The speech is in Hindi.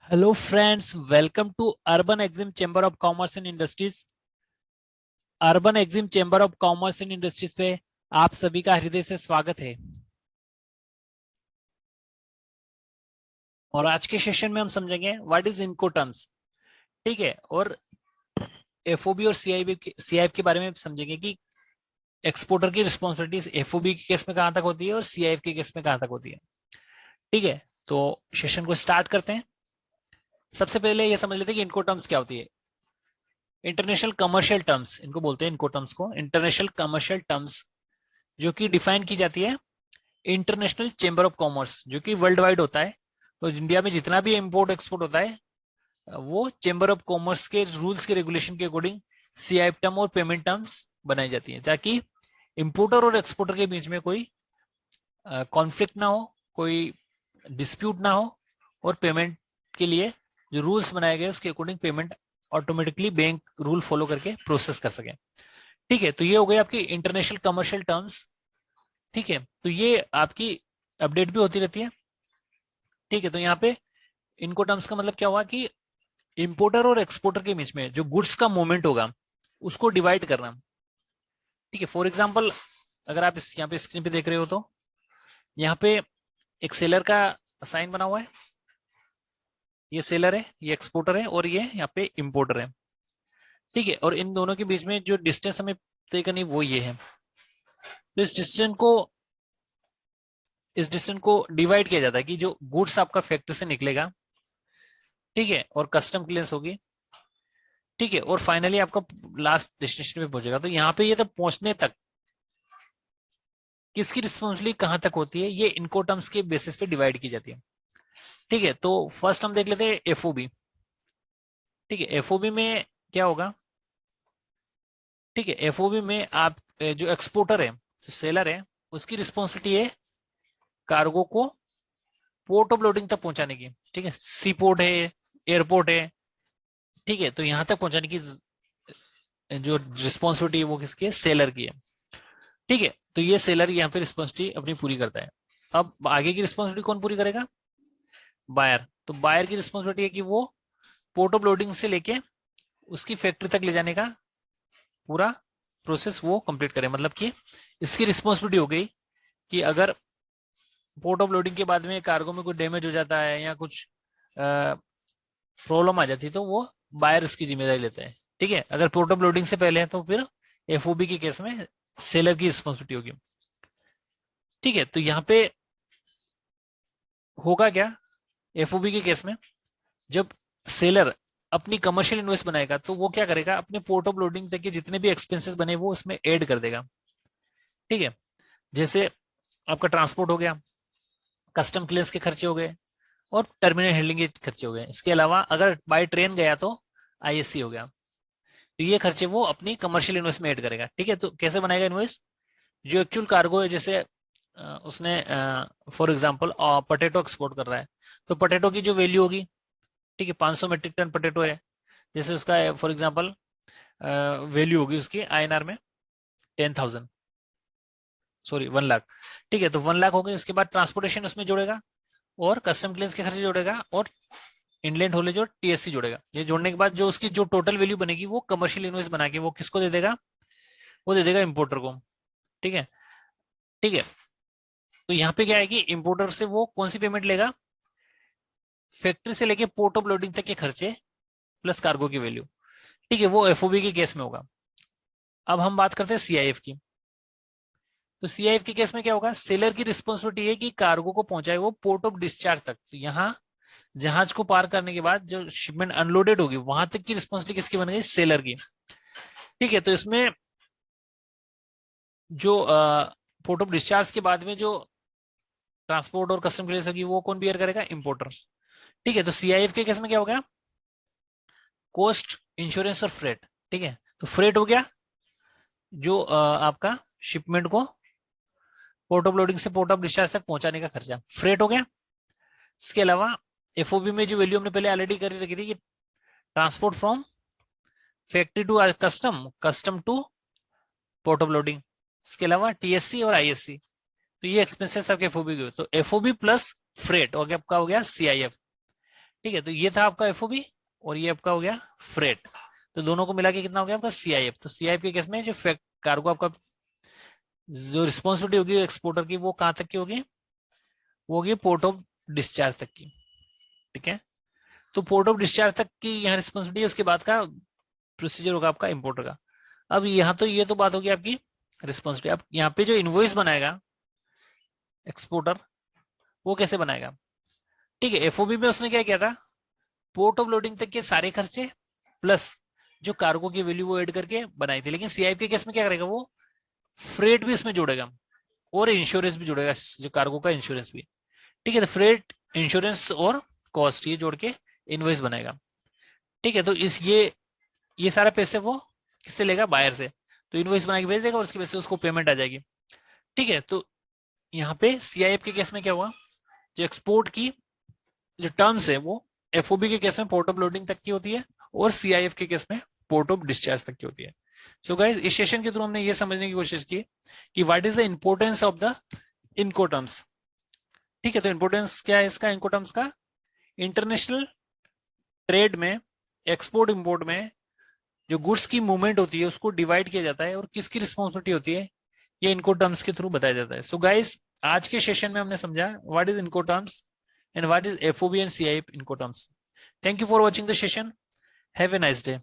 Hello friends, welcome to Urban Exim Chamber of Commerce and Industries. Urban Exim Chamber of Commerce and Industries पे आप सभी का हृदय से स्वागत है। और आज के सेशन में हम समझेंगे व्हाट इज इनकोटर्म्स। ठीक है, और एफओबी और सीआईएफ के बारे में समझेंगे कि एक्सपोर्टर की रिस्पॉन्सिबिलिटीज एफओबी के केस में कहां तक होती है और सीआईएफ के केस में कहां तक होती है। ठीक है, तो सेशन को स्टार्ट करते हैं। सबसे पहले ये समझ लेते हैं कि इनकोटर्म्स क्या होती है। इंटरनेशनल कमर्शियल टर्म्स इनको बोलते हैं, इनकोटर्म्स को इंटरनेशनल कमर्शियल टर्म्स, जो कि डिफाइन की जाती है इंटरनेशनल चेंबर ऑफ कॉमर्स, जो कि वर्ल्ड वाइड होता है। तो इंडिया में जितना भी इंपोर्ट एक्सपोर्ट होता है वो चेंबर ऑफ कॉमर्स के रूल्स के रेगुलेशन के अकॉर्डिंग सीआईएफ टर्म और पेमेंट टर्म्स बनाई जाती है, ताकि इंपोर्टर और एक्सपोर्टर के बीच में कोई कॉन्फ्लिक्ट ना हो, कोई डिस्प्यूट ना हो, और पेमेंट के लिए जो रूल्स बनाए गए उसके according payment automatically bank rule follow करके प्रोसेस कर सके। ठीक है, तो ये हो गई आपकी इंटरनेशनल कमर्शियल टर्म्स। ठीक है, तो ये आपकी अपडेट भी होती रहती है। ठीक है, तो यहाँ पे इनको टर्म्स का मतलब क्या हुआ कि इंपोर्टर और एक्सपोर्टर के बीच में जो गुड्स का मूवमेंट होगा उसको डिवाइड करना। ठीक है, फॉर एग्जाम्पल अगर आप इस यहाँ पे स्क्रीन पे देख रहे हो तो यहाँ पे एक सेलर का साइन बना हुआ है। ये सेलर है, ये एक्सपोर्टर है, और ये यहाँ पे इंपोर्टर है। ठीक है, और इन दोनों के बीच में जो डिस्टेंस हमें तय करनी वो ये है। तो इस डिस्टेंस को डिवाइड किया जाता है कि जो गुड्स आपका फैक्ट्री से निकलेगा, ठीक है, और कस्टम क्लियरेंस होगी। ठीक है, और फाइनली आपका लास्ट डेस्टिनेशन पे पहुंचेगा। तो यहाँ पे ये तब पहुंचने तक किसकी रिस्पॉन्सिबिलिटी कहां तक होती है, ये इनकोटर्म्स के बेसिस पे डिवाइड की जाती है। ठीक है, तो फर्स्ट हम देख लेते हैं एफओबी। ठीक है, एफओबी में क्या होगा। ठीक है, एफओबी में आप जो एक्सपोर्टर है, जो सेलर है, उसकी रिस्पॉन्सिबिलिटी है कार्गो को पोर्ट ऑफ लोडिंग तक पहुंचाने की। ठीक है, सी पोर्ट है, एयरपोर्ट है। ठीक है, तो यहां तक पहुंचाने की जो रिस्पॉन्सिबिलिटी है वो किसकी है, सेलर की है। ठीक है, तो ये सेलर यहाँ पे रिस्पॉन्सिबिलिटी अपनी पूरी करता है। अब आगे की रिस्पॉन्सिबिलिटी कौन पूरी करेगा, बायर। तो बायर की रिस्पॉन्सिबिलिटी है कि वो पोर्ट ऑफ लोडिंग से लेके उसकी फैक्ट्री तक ले जाने का पूरा प्रोसेस वो कंप्लीट करे। मतलब कि इसकी रिस्पॉन्सिबिलिटी हो गई कि अगर पोर्ट ऑफ लोडिंग के बाद में कार्गो में कुछ डैमेज हो जाता है या कुछ प्रॉब्लम आ जाती है तो वो बायर उसकी जिम्मेदारी लेता है। ठीक है, अगर पोर्ट ऑफ लोडिंग से पहले है तो फिर एफओबी के केस में सेलर की रिस्पॉन्सिबिलिटी होगी। ठीक है, तो यहाँ पे होगा क्या, एफओबी के केस में जब सेलर अपनी कमर्शियल इनवॉइस बनाएगा तो वो क्या करेगा, अपने पोर्ट ऑफ लोडिंग तक के जितने भी एक्सपेंसेस बने वो उसमें ऐड कर देगा। ठीक है, जैसे आपका ट्रांसपोर्ट हो गया, कस्टम क्लियरेंस के खर्चे हो गए, और टर्मिनल हैंडलिंग के खर्चे हो गए। इसके अलावा अगर बाय ट्रेन गया तो आईएससी हो गया। तो ये खर्चे वो अपनी कमर्शियल इनवॉइस में ऐड करेगा। ठीक है, तो कैसे बनाएगा इनवॉइस, जो एक्चुअल कार्गो है, जैसे उसने फॉर एग्जांपल पटेटो एक्सपोर्ट कर रहा है तो पटेटो की जो वैल्यू होगी, ठीक है, 500 मेट्रिक टन पटेटो है, जैसे उसका फॉर एग्जांपल वैल्यू होगी उसकी आईएनआर में 10,000, सॉरी 1 लाख। ठीक है, तो 1 लाख हो गई। उसके बाद ट्रांसपोर्टेशन उसमें जोड़ेगा, और कस्टम क्लियरेंस के खर्चे जोड़ेगा, और इनलैंड होले जो टीएससी जोड़ेगा। ये जोड़ने के बाद जो उसकी जो टोटल वैल्यू बनेगी वो कमर्शियल इनवॉइस बना के वो किसको दे देगा, वो दे देगा इंपोर्टर को। ठीक है, ठीक है, तो यहाँ पे क्या है कि इंपोर्टर से वो कौन सी पेमेंट लेगा, फैक्ट्री से लेके पोर्ट ऑफ लोडिंग तक के खर्चे प्लस कार्गो की वैल्यू। ठीक है, वो एफओबी के केस में होगा। अब हम बात करते हैं सीआईएफ की। तो सीआईएफ के केस में क्या होगा, सेलर की रिस्पॉन्सिबिलिटी है कि कार्गो को पहुंचाए वो पोर्ट ऑफ डिस्चार्ज तक। तो यहाँ जहाज को पार करने के बाद जो शिपमेंट अनलोडेड होगी वहां तक की रिस्पॉन्सिबिलिटी किसकी बन गई, सेलर की। ठीक है, तो इसमें जो पोर्ट ऑफ डिस्चार्ज के बाद में जो ट्रांसपोर्ट और कस्टम क्लियरेंस होगी वो कौन बियर करेगा, इंपोर्टर। ठीक है, तो सीआईएफ के केस में क्या हो गया, कॉस्ट, इंश्योरेंस और फ्रेट। ठीक है, तो फ्रेट हो गया जो आपका शिपमेंट को पोर्ट ऑफ लोडिंग से पोर्ट ऑफ डिस्चार्ज तक पहुंचाने का खर्चा, फ्रेट हो गया। इसके अलावा एफओबी में जो वैल्यू हमने पहले ऑलरेडी कर रखी थी कि transport from factory to custom, custom to port of loading. इसके अलावा टीएससी और आईएससी, तो ये एक्सपेंसेस आपके एफओबी के। तो एफओबी प्लस फ्रेट और आपका हो गया सीआईएफ। ठीक है, तो ये था आपका एफओबी और ये आपका हो गया फ्रेट। तो दोनों को मिला के कितना हो गया आपका सीआईएफ। तो सीआईएफ के केस में जो कार्गो आपका जो रिस्पॉन्सिबिलिटी होगी एक्सपोर्टर की, वो कहां तक की होगी, वो होगी पोर्ट ऑफ डिस्चार्ज तक की। ठीक है, तो पोर्ट ऑफ डिस्चार्ज तक की यहाँ रिस्पॉन्सिबिलिटी है, उसके बाद का प्रोसीजर होगा आपका इंपोर्टर का। अब यहाँ तो ये तो बात होगी आपकी रिस्पॉन्सिबिलिटी। अब यहाँ पे जो इनवॉइस बनाएगा एक्सपोर्टर, वो कैसे बनाएगा? ठीक है, एफओबी में उसने क्या किया था, पोर्ट ऑफ लोडिंग तक के सारे खर्चे प्लस जो कार्गो की वैल्यू वो ऐड करके बनाई थी। लेकिन सीआईपी के केस में क्या करेगा, वो फ्रेट भी इसमें जोड़ेगा और इंश्योरेंस भी जोड़ेगा, जो कार्गो का इंश्योरेंस भी। ठीक है, तो फ्रेट, इंश्योरेंस और कॉस्ट ये जोड़ के इनवॉइस बनाएगा। ठीक है, तो इस ये सारा पैसे वो किससे लेगा, बायर से। तो इनवॉइस बना के भेज देगा और उसकी वजह से उसको पेमेंट आ जाएगी। ठीक है, तो यहाँ पे सीआईएफ के केस में क्या हुआ, जो एक्सपोर्ट की जो टर्म्स है वो एफओबी के केस में पोर्ट ऑफ लोडिंग तक की होती है और सीआईएफ के केस में पोर्ट ऑफ डिस्चार्ज तक की होती है। सो गाइस, इस सेशन के थ्रू हमने ये समझने की कोशिश की कि what is the importance of the Incoterms. ठीक है, तो इंपॉर्टेंस क्या है इसका, इनकोटर्म्स का? इंटरनेशनल ट्रेड में, एक्सपोर्ट इंपोर्ट में जो गुड्स की मूवमेंट होती है उसको डिवाइड किया जाता है और किसकी रिस्पॉन्सिबिलिटी होती है, ये इनकोटर्म्स के थ्रू बताया जाता है। सो गाइस, आज के सेशन में हमने समझा what is Incoterms and what is FOB and CIF Incoterms. Thank you for watching the session. Have a nice day.